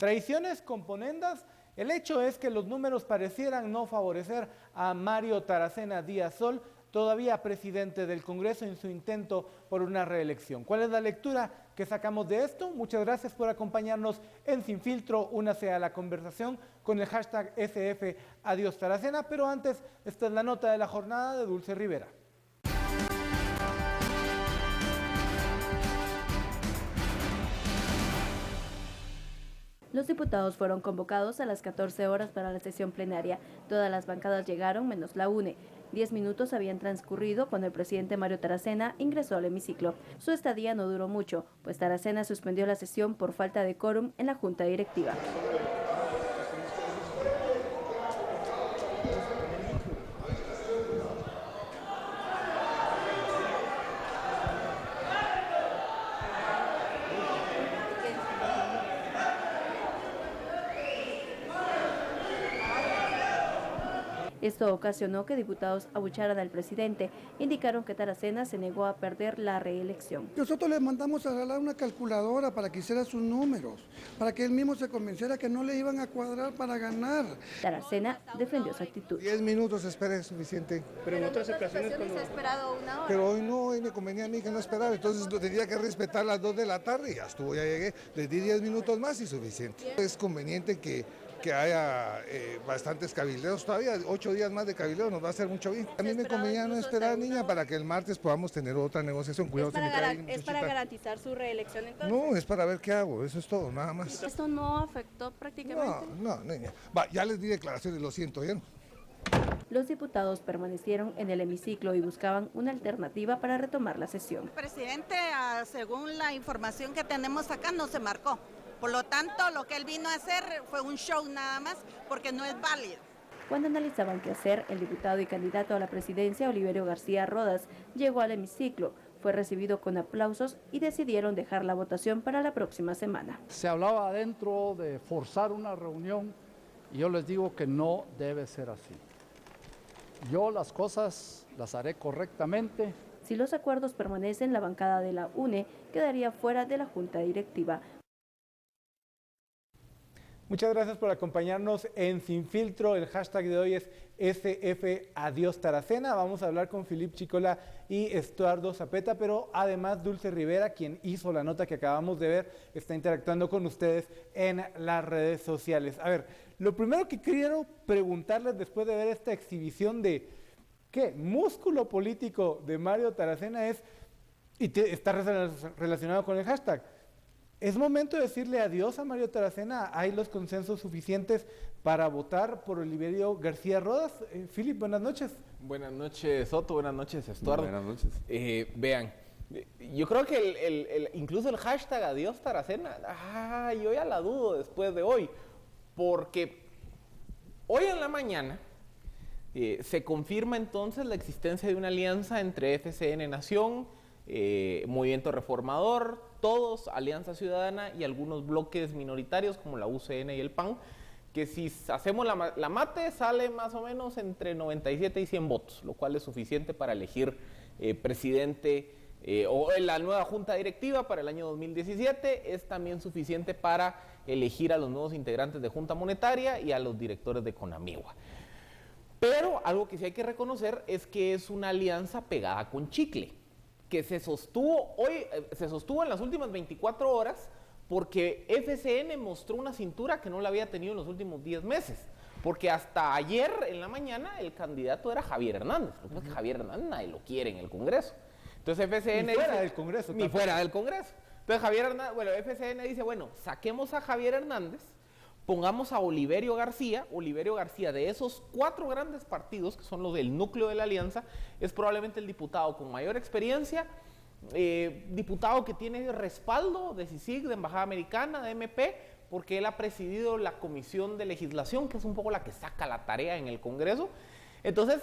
Traiciones, componendas. El hecho es que los números parecieran no favorecer a Mario Taracena Díaz Sol, todavía presidente del Congreso, en su intento por una reelección. ¿Cuál es la lectura que sacamos de esto? Muchas gracias por acompañarnos en Sin Filtro. Únase a la conversación con el hashtag SF Adiós Taracena, pero antes, esta es la nota de la jornada de Dulce Rivera. Los diputados fueron convocados a las 14 horas para la sesión plenaria. Todas las bancadas llegaron, menos la UNE. 10 minutos habían transcurrido cuando el presidente Mario Taracena ingresó al hemiciclo. Su estadía no duró mucho, pues Taracena suspendió la sesión por falta de quórum en la junta directiva. Esto ocasionó que diputados abucharan al presidente. Indicaron que Taracena se negó a perder la reelección. Nosotros le mandamos a regalar una calculadora para que hiciera sus números, para que él mismo se convenciera que no le iban a cuadrar para ganar. Taracena defendió su actitud. 10 minutos esperé, es suficiente. Pero en otras ocasiones cuando... ha esperado una hora. Pero hoy me convenía a mí que no esperara, entonces tenía que respetar las 2 de la tarde, ya estuvo, ya llegué, les di 10 minutos más y suficiente. Es conveniente que haya bastantes cabildeos todavía, 8 días más de cabildeo nos va a hacer mucho bien. A mí me convenía no esperar, niña, para que el martes podamos tener otra negociación. Cuidado, ¿Es para garantizar su reelección entonces? No, es para ver qué hago, eso es todo, nada más. ¿Esto no afectó prácticamente? No, niña. Va, ya les di declaraciones, lo siento, ¿ya? Los diputados permanecieron en el hemiciclo y buscaban una alternativa para retomar la sesión. El presidente, según la información que tenemos acá, no se marcó. Por lo tanto, lo que él vino a hacer fue un show nada más, porque no es válido. Cuando analizaban qué hacer, el diputado y candidato a la presidencia, Oliverio García Rodas, llegó al hemiciclo. Fue recibido con aplausos y decidieron dejar la votación para la próxima semana. Se hablaba adentro de forzar una reunión y yo les digo que no debe ser así. Yo las cosas las haré correctamente. Si los acuerdos permanecen, la bancada de la UNE quedaría fuera de la junta directiva. Muchas gracias por acompañarnos en Sin Filtro. El hashtag de hoy es SF Adiós Taracena. Vamos a hablar con Philippe Chicola y Estuardo Zapeta, pero además Dulce Rivera, quien hizo la nota que acabamos de ver, está interactuando con ustedes en las redes sociales. A ver, lo primero que quiero preguntarles después de ver esta exhibición de ¿qué? Músculo político de Mario Taracena es, está relacionado con el hashtag. ¿Es momento de decirle adiós a Mario Taracena? ¿Hay los consensos suficientes para votar por Oliverio García Rodas? Philip, buenas noches. Buenas noches, Soto. Buenas noches, Estuardo. Buenas noches. Vean, yo creo que incluso el hashtag adiós Taracena, yo ya la dudo después de hoy, porque hoy en la mañana se confirma entonces la existencia de una alianza entre FCN Nación, Movimiento Reformador, todos, Alianza Ciudadana y algunos bloques minoritarios como la UCN y el PAN, que si hacemos la mate sale más o menos entre 97 y 100 votos, lo cual es suficiente para elegir presidente o la nueva junta directiva para el año 2017, es también suficiente para elegir a los nuevos integrantes de Junta Monetaria y a los directores de Conamigua. Pero algo que sí hay que reconocer es que es una alianza pegada con chicle, que se sostuvo en las últimas 24 horas porque FCN mostró una cintura que no la había tenido en los últimos 10 meses. Porque hasta ayer en la mañana el candidato era Javier Hernández. Lo que pasa es que Javier Hernández nadie lo quiere en el Congreso. Entonces FCN ni fuera del Congreso. Ni fuera del Congreso. Entonces FCN dice, bueno, saquemos a Javier Hernández, pongamos a Oliverio García. Oliverio García, de esos 4 grandes partidos, que son los del núcleo de la alianza, es probablemente el diputado con mayor experiencia, diputado que tiene respaldo de CICIG, de Embajada Americana, de MP, porque él ha presidido la Comisión de Legislación, que es un poco la que saca la tarea en el Congreso. Entonces,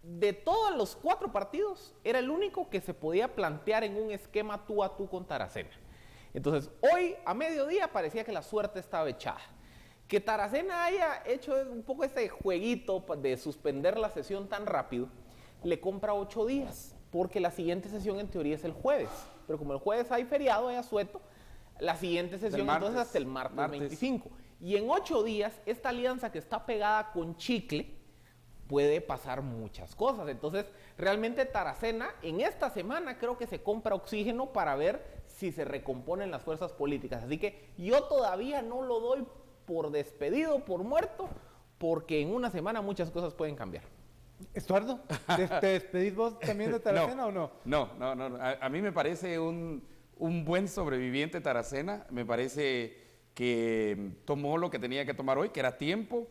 de todos los 4 partidos, era el único que se podía plantear en un esquema tú a tú con Taracena. Entonces, hoy a mediodía parecía que la suerte estaba echada. Que Taracena haya hecho un poco ese jueguito de suspender la sesión tan rápido, le compra 8 días, porque la siguiente sesión en teoría es el jueves. Pero como el jueves hay feriado, hay asueto, La siguiente sesión martes, entonces hasta el martes 25. Y en 8 días, esta alianza que está pegada con chicle puede pasar muchas cosas. Entonces, realmente Taracena en esta semana creo que se compra oxígeno para ver si se recomponen las fuerzas políticas. Así que yo todavía no lo doy por despedido, por muerto, porque en una semana muchas cosas pueden cambiar. Estuardo, ¿te despedís vos también de Taracena o no? No. A mí me parece un buen sobreviviente Taracena. Me parece que tomó lo que tenía que tomar hoy, que era tiempo.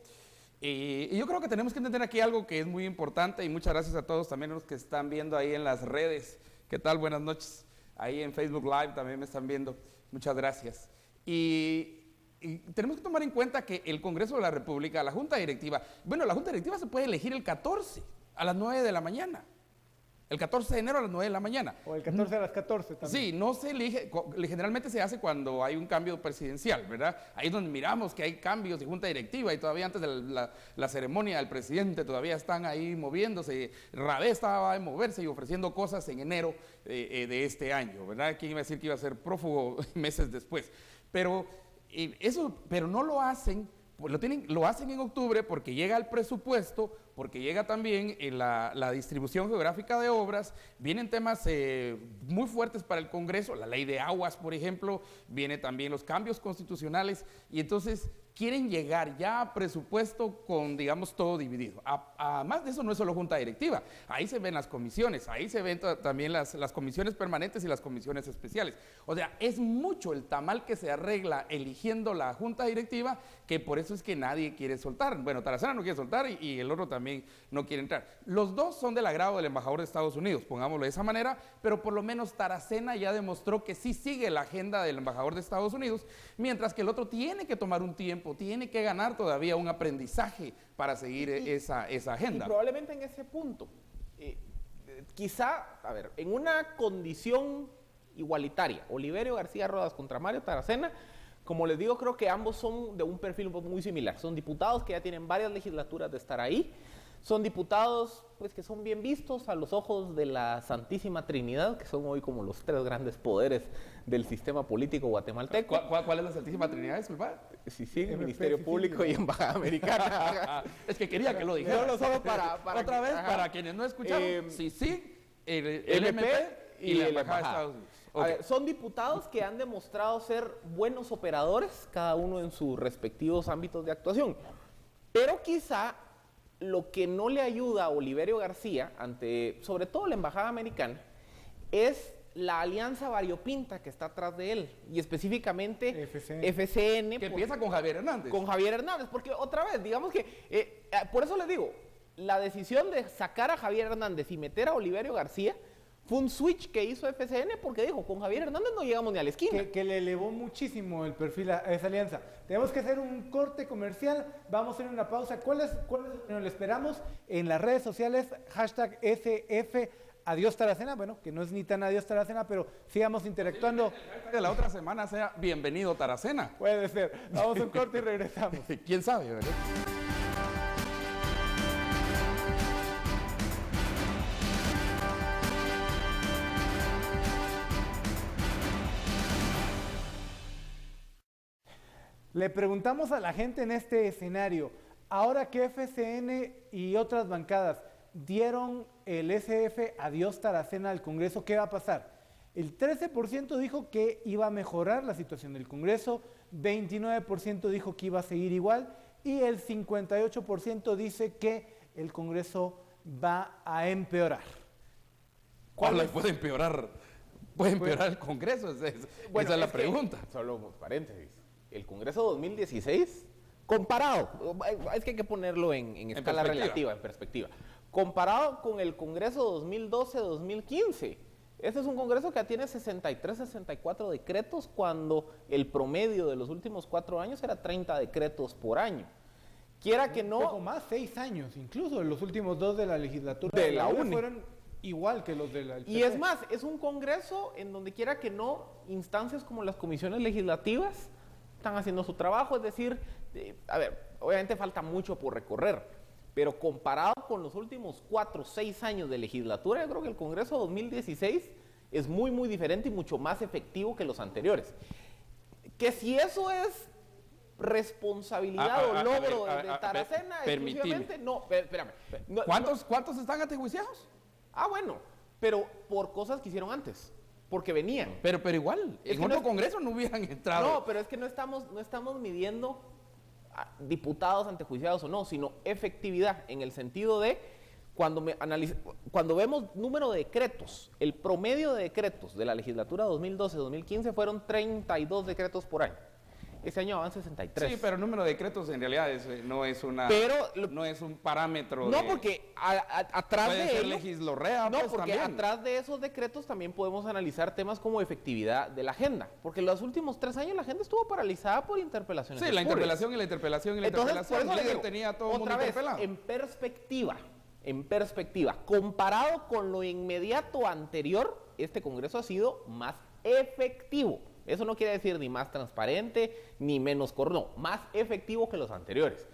Y yo creo que tenemos que entender aquí algo que es muy importante, y muchas gracias a todos también los que están viendo ahí en las redes. ¿Qué tal? Buenas noches. Ahí en Facebook Live también me están viendo. Muchas gracias. Y tenemos que tomar en cuenta que el Congreso de la República, la Junta Directiva, la Junta Directiva se puede elegir el 14 a las 9 de la mañana. El 14 de enero a las 9 de la mañana. O el 14 a las 14 también. Sí, no se elige, generalmente se hace cuando hay un cambio presidencial, ¿verdad? Ahí es donde miramos que hay cambios de junta directiva y todavía antes de la ceremonia del presidente todavía están ahí moviéndose. Rabé estaba a moverse y ofreciendo cosas en enero de este año, ¿verdad? ¿Quién iba a decir que iba a ser prófugo meses después? Pero no lo hacen, lo hacen en octubre porque llega el presupuesto, porque llega también la distribución geográfica de obras, vienen temas muy fuertes para el Congreso, la ley de aguas, por ejemplo, vienen también los cambios constitucionales, y entonces quieren llegar ya a presupuesto con, digamos, todo dividido. Además de eso, no es solo junta directiva, ahí se ven las comisiones, ahí se ven también las comisiones permanentes y las comisiones especiales. O sea, es mucho el tamal que se arregla eligiendo la junta directiva, que por eso es que nadie quiere soltar. Bueno, Taracena no quiere soltar y el otro también no quiere entrar. Los dos son del agrado del embajador de Estados Unidos, pongámoslo de esa manera, pero por lo menos Taracena ya demostró que sí sigue la agenda del embajador de Estados Unidos, mientras que el otro tiene que tomar un tiempo, tiene que ganar todavía un aprendizaje para seguir esa agenda. Y probablemente en ese punto, quizá, en una condición igualitaria, Oliverio García Rodas contra Mario Taracena, como les digo, creo que ambos son de un perfil muy similar. Son diputados que ya tienen varias legislaturas de estar ahí. Son diputados pues, que son bien vistos a los ojos de la Santísima Trinidad, que son hoy como los 3 grandes poderes del sistema político guatemalteco. ¿Cuál es la Santísima Trinidad? Disculpa. Sí, Ministerio Público y Embajada Americana. Es que quería que lo dijera. No, solo para otra vez, para quienes no escucharon, el MP y la Embajada de Estados Unidos. Okay. A ver, son diputados que han demostrado ser buenos operadores, cada uno en sus respectivos ámbitos de actuación. Pero quizá lo que no le ayuda a Oliverio García, ante sobre todo la Embajada Americana, es la alianza variopinta que está atrás de él, y específicamente FCN. Que empieza con Javier Hernández. Con Javier Hernández, porque otra vez, digamos que, por eso les digo, la decisión de sacar a Javier Hernández y meter a Oliverio García fue un switch que hizo FCN, porque dijo, con Javier Hernández no llegamos ni a la esquina. Que le elevó muchísimo el perfil a esa alianza. Tenemos que hacer un corte comercial, vamos a hacer una pausa. ¿Cuál es lo que esperamos en las redes sociales? Hashtag SF Adiós Taracena, bueno, que no es ni tan Adiós Taracena, pero sigamos interactuando. Que la otra semana sea Bienvenido Taracena. Puede ser. Vamos a un corte y regresamos. ¿Quién sabe, verdad? Le preguntamos a la gente en este escenario, ahora que FCN y otras bancadas dieron el SF Adiós Taracena al Congreso, ¿qué va a pasar? El 13% dijo que iba a mejorar la situación del Congreso, 29% dijo que iba a seguir igual y el 58% dice que el Congreso va a empeorar. ¿Cuál puede empeorar? ¿Puede empeorar el Congreso? Esa es la pregunta. Solo paréntesis. El Congreso 2016, comparado, es que hay que ponerlo en escala relativa, en perspectiva. Comparado con el Congreso 2012-2015, este es un Congreso que tiene 63, 64 decretos, cuando el promedio de los últimos 4 años era 30 decretos por año. Quiera que no... Un poco más, 6 años, incluso los últimos 2 de la legislatura de la UNE fueron igual que los de la... Y es más, es un Congreso en donde quiera que no, instancias como las comisiones legislativas están haciendo su trabajo, es decir, obviamente falta mucho por recorrer, pero comparado con los últimos 4 o 6 años de legislatura, yo creo que el Congreso 2016 es muy, muy diferente y mucho más efectivo que los anteriores. Que si eso es responsabilidad o logro de Taracena, exclusivamente, no, espérame. No, ¿Cuántos están antejuiciados? Bueno, pero por cosas que hicieron antes, porque venían. Pero igual, en otro congreso no hubieran entrado. No, pero es que no estamos midiendo diputados antejuiciados o no, sino efectividad, en el sentido de cuando vemos número de decretos, el promedio de decretos de la legislatura 2012-2015 fueron 32 decretos por año. Este año van 63. Sí, pero el número de decretos en realidad no es un parámetro. No, porque atrás puede de ser ello, legislorrea, no, pues, porque también. Atrás de esos decretos también podemos analizar temas como efectividad de la agenda, porque los últimos 3 años la agenda estuvo paralizada por interpelaciones. Sí, la interpelación y la interpelación y la interpelación. Por eso el líder tenía a todo el mundo interpelado. En perspectiva, comparado con lo inmediato anterior, este Congreso ha sido más efectivo. Eso no quiere decir ni más transparente, ni menos corrupto, no, más efectivo que los anteriores.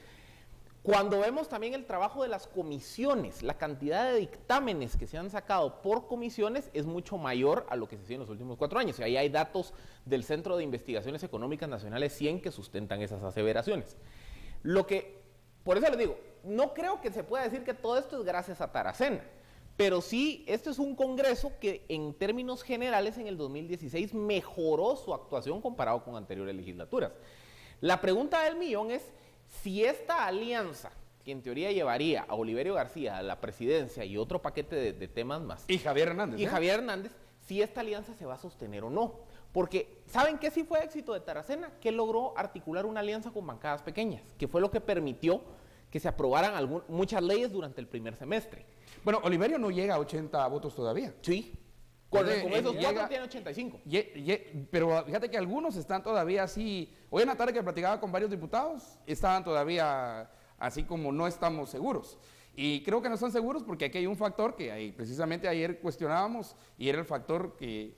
Cuando vemos también el trabajo de las comisiones, la cantidad de dictámenes que se han sacado por comisiones es mucho mayor a lo que se hacía en los últimos 4 años. Y ahí hay datos del Centro de Investigaciones Económicas Nacionales 100 que sustentan esas aseveraciones. Por eso les digo, no creo que se pueda decir que todo esto es gracias a Taracena. Pero sí, este es un Congreso que en términos generales en el 2016 mejoró su actuación comparado con anteriores legislaturas. La pregunta del millón es si esta alianza, que en teoría llevaría a Oliverio García a la presidencia y otro paquete de temas más. Y Javier Hernández. Si esta alianza se va a sostener o no. Porque, ¿saben qué sí fue éxito de Taracena? Que logró articular una alianza con bancadas pequeñas, que fue lo que permitió que se aprobaran muchas leyes durante el primer semestre. Bueno, Oliverio no llega a 80 votos todavía. Sí. Con esos 4 tiene 85. Pero fíjate que algunos están todavía así. Hoy en la tarde que platicaba con varios diputados, estaban todavía así como no estamos seguros. Y creo que no están seguros porque aquí hay un factor que precisamente ayer cuestionábamos y era el factor que,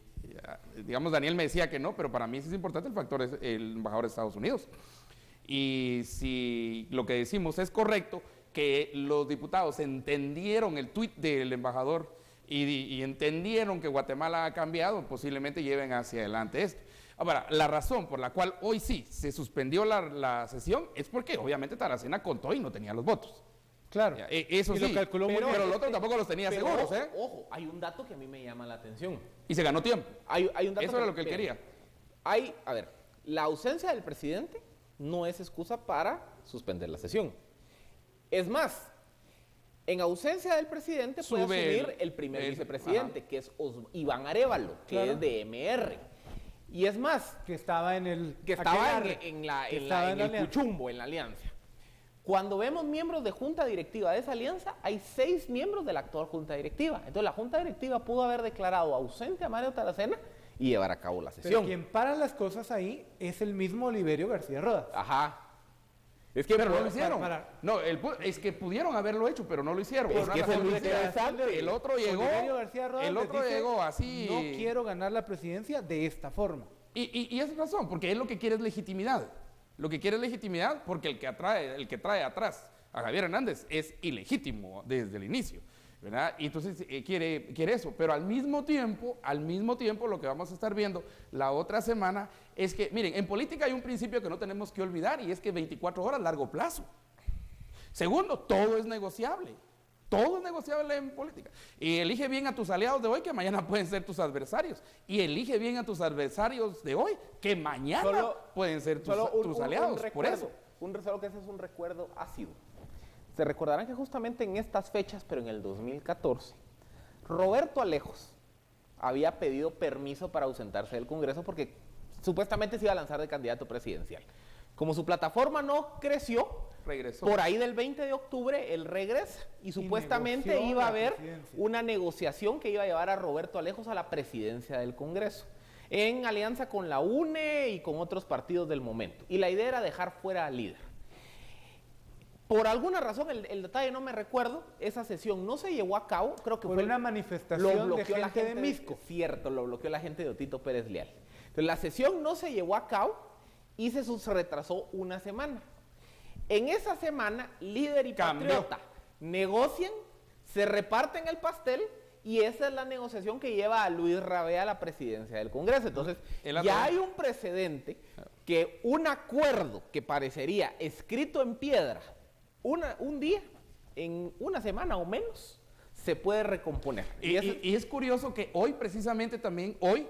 digamos, Daniel me decía que no, pero para mí sí es importante, el factor es el embajador de Estados Unidos. Y si lo que decimos es correcto, que los diputados entendieron el tuit del embajador y entendieron que Guatemala ha cambiado, posiblemente lleven hacia adelante esto. Ahora, la razón por la cual hoy sí se suspendió la sesión es porque obviamente Taracena contó y no tenía los votos. Claro. Eso y sí, lo calculó muy bien. pero el otro tampoco los tenía seguros. Ojo, hay un dato que a mí me llama la atención. Y se ganó tiempo. Hay un dato Eso era lo que él quería. A ver, la ausencia del presidente no es excusa para suspender la sesión. Es más, en ausencia del presidente puede asumir el primer vicepresidente, que es Iván Arévalo, que es de MR. Y es más, que estaba en el Cuchumbo, en la alianza. Cuando vemos miembros de junta directiva de esa alianza, hay 6 miembros de la actual junta directiva. Entonces la junta directiva pudo haber declarado ausente a Mario Taracena y llevar a cabo la sesión. Pero quien para las cosas ahí es el mismo Oliverio García Rodas. Ajá. Pero no lo hicieron. No, es que pudieron haberlo hecho, pero no lo hicieron. Es que es lo interesante. El otro llegó. Oliverio García Rodas llegó así. No quiero ganar la presidencia de esta forma. Y es razón, porque él lo que quiere es legitimidad. Lo que quiere es legitimidad porque el que trae atrás a Javier Hernández es ilegítimo desde el inicio, ¿verdad? Y entonces quiere eso, pero al mismo tiempo lo que vamos a estar viendo la otra semana es que, miren, en política hay un principio que no tenemos que olvidar y es que 24 horas, largo plazo. Segundo, todo es negociable. Todo es negociable en política. Y elige bien a tus aliados de hoy, que mañana pueden ser tus adversarios. Y elige bien a tus adversarios de hoy, que mañana pueden ser tus aliados. Por eso. Solo que ese es un recuerdo ácido. Se recordarán que justamente en estas fechas, pero en el 2014, Roberto Alejos había pedido permiso para ausentarse del Congreso porque supuestamente se iba a lanzar de candidato presidencial. Como su plataforma no creció, regresó. Por ahí del 20 de octubre él regresa y supuestamente iba a haber una negociación que iba a llevar a Roberto Alejos a la presidencia del Congreso, en alianza con la UNE y con otros partidos del momento. Y la idea era dejar fuera al líder. Por alguna razón, el detalle no me recuerdo, esa sesión no se llevó a cabo, creo que fue una manifestación de gente de Misco. Cierto, lo bloqueó la gente de Otito Pérez Leal. Entonces la sesión no se llevó a cabo y se retrasó una semana. En esa semana, líder y patriota negocian, se reparten el pastel y esa es la negociación que lleva a Luis Rabea a la presidencia del Congreso. Entonces, ya hay un precedente que un acuerdo que parecería escrito en piedra un día, en una semana o menos, se puede recomponer. Y es curioso que hoy, precisamente también, hoy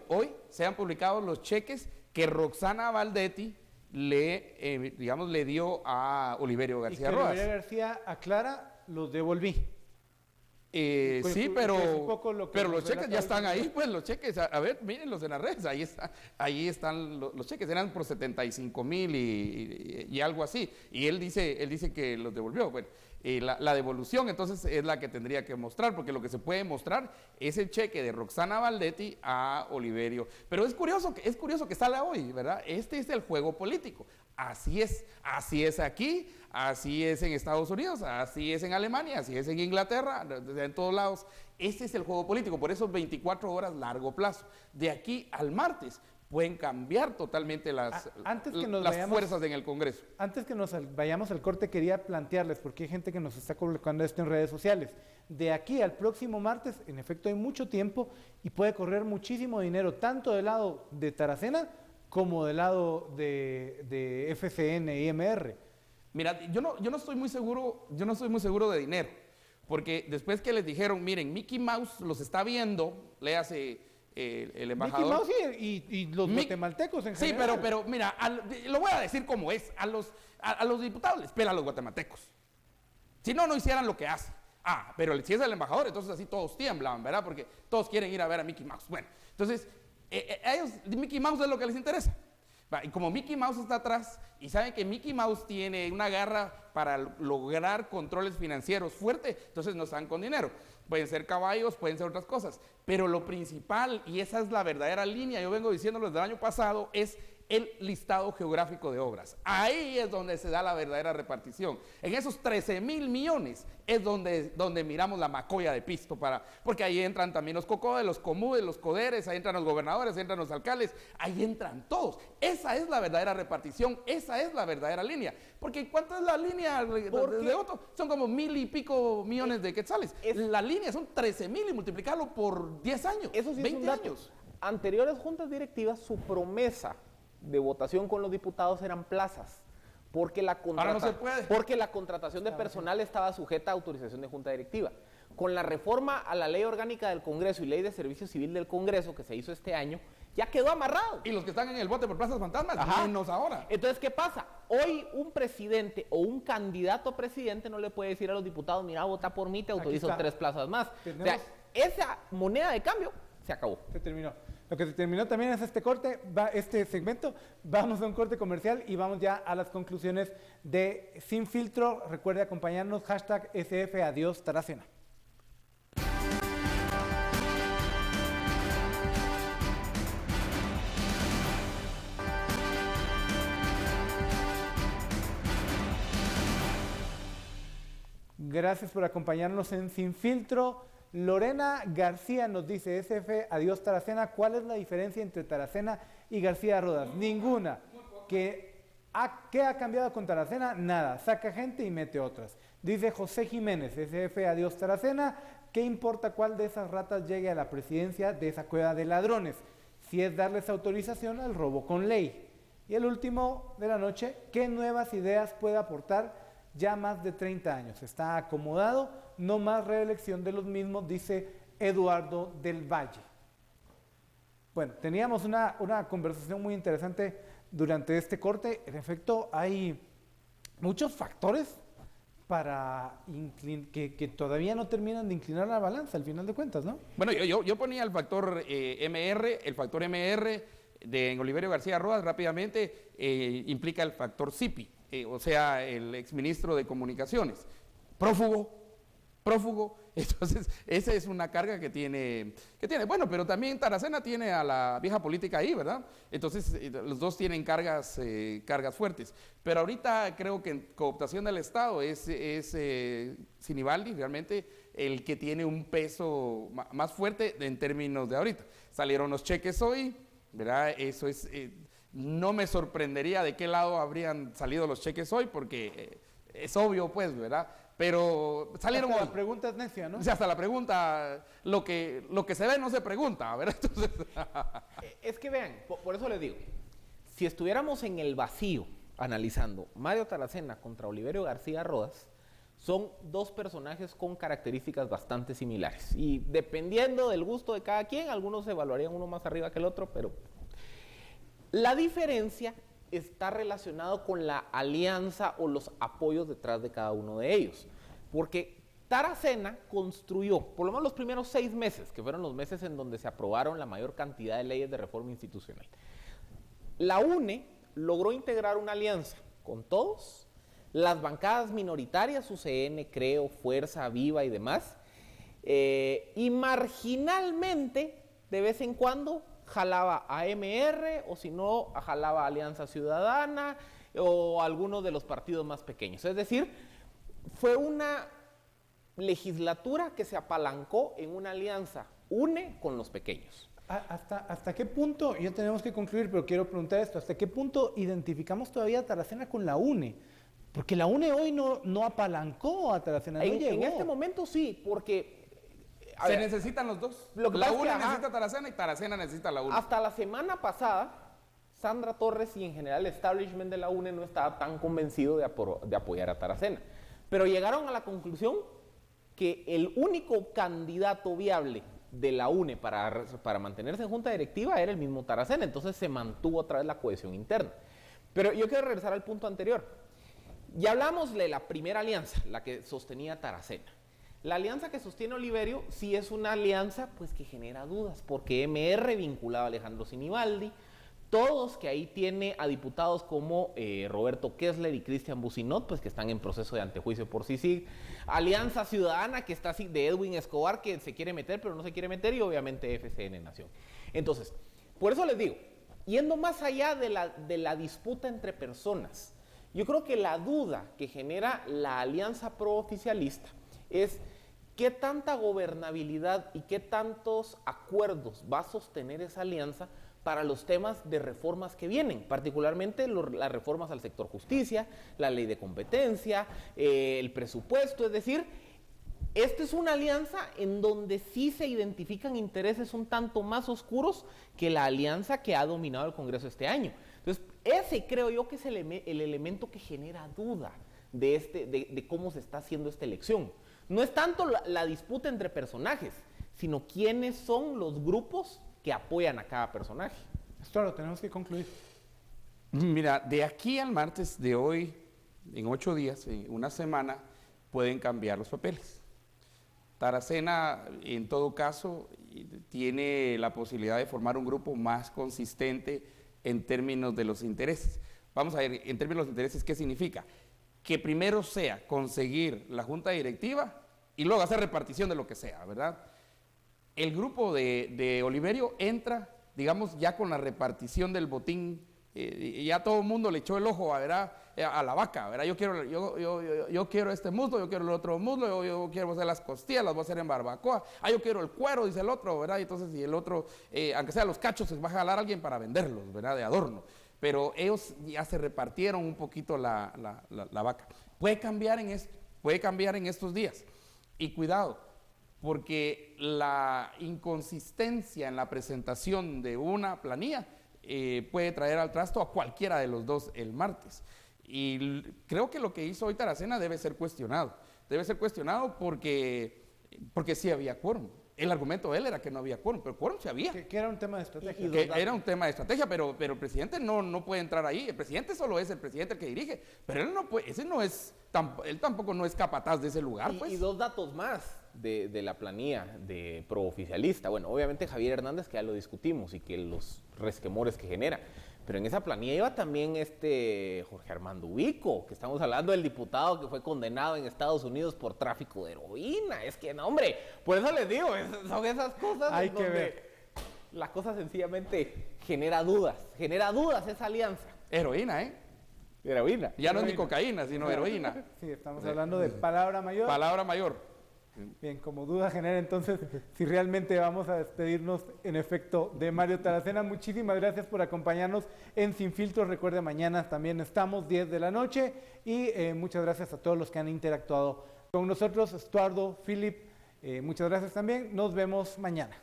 se han publicado los cheques que Roxana Valdetti le dio a Oliverio García Rodas. Oliverio García aclara, los devolví. Sí, pero los cheques ya están ahí, pues los cheques, a ver, mírenlos en las redes, ahí están los cheques, eran por 75,000 y algo así, y él dice que los devolvió. Bueno, la devolución entonces es la que tendría que mostrar, porque lo que se puede mostrar es el cheque de Roxana Valdetti a Oliverio. Pero es curioso que sale hoy, ¿verdad? Este es el juego político. Así es aquí, así es en Estados Unidos, así es en Alemania, así es en Inglaterra, en todos lados. Este es el juego político, por eso 24 horas largo plazo. De aquí al martes pueden cambiar totalmente las fuerzas en el Congreso. Antes que nos vayamos al corte, quería plantearles, porque hay gente que nos está colocando esto en redes sociales. De aquí al próximo martes, en efecto, hay mucho tiempo y puede correr muchísimo dinero, tanto del lado de Taracena como del lado de FCN y MR. Mira, yo no estoy muy seguro de dinero, porque después que les dijeron, miren, Mickey Mouse los está viendo, léase el embajador. Mickey Mouse y los guatemaltecos en general. Sí, pero mira, lo voy a decir como es, a los diputados les pela a los guatemaltecos. Si no hicieran lo que hacen. Pero si es el embajador, entonces así todos tiemblan, ¿verdad? Porque todos quieren ir a ver a Mickey Mouse. Bueno, entonces a ellos Mickey Mouse es lo que les interesa. Y como Mickey Mouse está atrás y saben que Mickey Mouse tiene una garra para lograr controles financieros fuerte, entonces no están con dinero. Pueden ser caballos, pueden ser otras cosas, pero lo principal, y esa es la verdadera línea, yo vengo diciéndolo desde el año pasado, es el listado geográfico de obras. Ahí es donde se da la verdadera repartición. En esos 13,000 millones es donde miramos la macolla de pisto, porque ahí entran también los COCODES, los COMUDES, los CODERES, ahí entran los gobernadores, ahí entran los alcaldes, ahí entran todos. Esa es la verdadera repartición, esa es la verdadera línea. Porque ¿cuánto es la línea de Otto? Son como 1,000 y pico millones de quetzales. La línea son 13,000 y multiplicarlo por 10 años, eso sí 20 años. Anteriores juntas directivas, su promesa de votación con los diputados eran plazas, porque la contratación de personal estaba sujeta a autorización de junta directiva. Con la reforma a la ley orgánica del Congreso y ley de servicio civil del Congreso que se hizo este año, ya quedó amarrado. Y los que están en el bote por plazas fantasmas, menos ahora. Entonces, ¿qué pasa? Hoy un presidente o un candidato a presidente no le puede decir a los diputados, mira, vota por mí, te autorizo 3 plazas más. O sea, esa moneda de cambio se acabó. Se terminó. Lo que se terminó también es este segmento. Vamos a un corte comercial y vamos ya a las conclusiones de Sin Filtro. Recuerde acompañarnos, #SF Adiós Taracena. Gracias por acompañarnos en Sin Filtro. Lorena García nos dice, SF Adiós Taracena, ¿cuál es la diferencia entre Taracena y García Rodas? Ninguna. ¿Qué ha cambiado con Taracena? Nada. Saca gente y mete otras. Dice José Jiménez, SF Adiós Taracena, ¿qué importa cuál de esas ratas llegue a la presidencia de esa cueva de ladrones? Si es darles autorización al robo con ley. Y el último de la noche, ¿qué nuevas ideas puede aportar ya más de 30 años? Está acomodado, no más reelección de los mismos, dice Eduardo del Valle. Bueno, teníamos una conversación muy interesante durante este corte. En efecto, hay muchos factores que todavía no terminan de inclinar la balanza, al final de cuentas, ¿no? Bueno, yo ponía el factor MR, en Oliverio García Rodas, rápidamente, implica el factor CIPI. O sea, el exministro de Comunicaciones, prófugo, entonces esa es una carga que tiene, bueno, pero también Taracena tiene a la vieja política ahí, ¿verdad? Entonces los dos tienen cargas fuertes, pero ahorita creo que en cooptación del Estado es Sinibaldi realmente el que tiene un peso más fuerte en términos de ahorita. Salieron los cheques hoy, ¿verdad? Eso es... no me sorprendería de qué lado habrían salido los cheques hoy, porque es obvio, pues, ¿verdad? Pero salieron hasta hoy. La pregunta es necia, ¿no? O sea, hasta la pregunta, lo que se ve no se pregunta, ¿verdad? Entonces... Es que vean, por eso les digo, si estuviéramos en el vacío analizando Mario Taracena contra Oliverio García Rodas, son dos personajes con características bastante similares. Y dependiendo del gusto de cada quien, algunos evaluarían uno más arriba que el otro, pero la diferencia está relacionado con la alianza o los apoyos detrás de cada uno de ellos. Porque Taracena construyó, por lo menos los primeros 6 meses, que fueron los meses en donde se aprobaron la mayor cantidad de leyes de reforma institucional, la UNE logró integrar una alianza con todos, las bancadas minoritarias, UCN, Creo, Fuerza, Viva y demás, y marginalmente, de vez en cuando, jalaba a MR, o si no, jalaba a Alianza Ciudadana, o algunos de los partidos más pequeños. Es decir, fue una legislatura que se apalancó en una alianza UNE con los pequeños. ¿Hasta qué punto, ya tenemos que concluir, pero quiero preguntar esto, ¿hasta qué punto identificamos todavía a Taracena con la UNE? Porque la UNE hoy no apalancó a Taracena, no llegó. En este momento sí, porque se necesitan los dos. La UNE necesita a Taracena y Taracena necesita a la UNE. Hasta la semana pasada, Sandra Torres y en general el establishment de la UNE no estaba tan convencido de apoyar a Taracena. Pero llegaron a la conclusión que el único candidato viable de la UNE para mantenerse en junta directiva era el mismo Taracena. Entonces se mantuvo otra vez la cohesión interna. Pero yo quiero regresar al punto anterior. Ya hablamos de la primera alianza, la que sostenía Taracena. La alianza que sostiene Oliverio sí es una alianza pues que genera dudas, porque MR vinculaba a Alejandro Sinibaldi, todos que ahí tiene a diputados como Roberto Kessler y Cristian Bucinot, pues que están en proceso de antejuicio por CICIG, Alianza Ciudadana que está así de Edwin Escobar que se quiere meter pero no se quiere meter, y obviamente FCN Nación. Entonces, por eso les digo, yendo más allá de la disputa entre personas, yo creo que la duda que genera la alianza pro-oficialista es qué tanta gobernabilidad y qué tantos acuerdos va a sostener esa alianza para los temas de reformas que vienen, particularmente las reformas al sector justicia, la ley de competencia, el presupuesto. Es decir, esta es una alianza en donde sí se identifican intereses un tanto más oscuros que la alianza que ha dominado el Congreso este año. Entonces, ese creo yo que es el elemento que genera duda de cómo se está haciendo esta elección. No es tanto la disputa entre personajes, sino quiénes son los grupos que apoyan a cada personaje. Esto lo tenemos que concluir. Mira, de aquí al martes de hoy, en 8 días, en una semana, pueden cambiar los papeles. Taracena, en todo caso, tiene la posibilidad de formar un grupo más consistente en términos de los intereses. Vamos a ver, en términos de los intereses, ¿qué significa? Que primero sea conseguir la junta directiva y luego hacer repartición de lo que sea, ¿verdad? El grupo de Oliverio entra, digamos, ya con la repartición del botín, ya todo el mundo le echó el ojo, ¿verdad?, a la vaca, ¿verdad? Yo quiero este muslo, yo quiero el otro muslo, yo quiero hacer las costillas, las voy a hacer en barbacoa, yo quiero el cuero, dice el otro, ¿verdad? Y entonces, y el otro, aunque sea los cachos, se va a jalar a alguien para venderlos, ¿verdad?, de adorno. Pero ellos ya se repartieron un poquito la vaca. Puede cambiar en estos días. Y cuidado, porque la inconsistencia en la presentación de una planilla puede traer al trasto a cualquiera de los dos el martes. Y creo que lo que hizo hoy Taracena debe ser cuestionado. Debe ser cuestionado porque sí había quórum. El argumento de él era que no había quórum, pero quórum sí había. Que era un tema de estrategia. Era un tema de estrategia, pero el presidente no puede entrar ahí. El presidente solo es el presidente el que dirige, pero él no puede, él tampoco no es capataz de ese lugar. Y 2 datos más de la planilla de prooficialista. Bueno, obviamente Javier Hernández, que ya lo discutimos, y que los resquemores que genera. Pero en esa planilla iba también Jorge Armando Ubico, que estamos hablando del diputado que fue condenado en Estados Unidos por tráfico de heroína. Es que, no, hombre, por eso les digo, son esas cosas Hay que ver. La cosa sencillamente genera dudas esa alianza. Heroína, ¿eh? Heroína. Ya no es ni cocaína, sino heroína. Sí, estamos hablando de palabra mayor. Palabra mayor. Bien, como duda genera entonces si realmente vamos a despedirnos en efecto de Mario Taracena. Muchísimas gracias por acompañarnos en Sin Filtros. Recuerde, mañana también estamos 10 de la noche y muchas gracias a todos los que han interactuado con nosotros. Estuardo, Philip, muchas gracias también. Nos vemos mañana.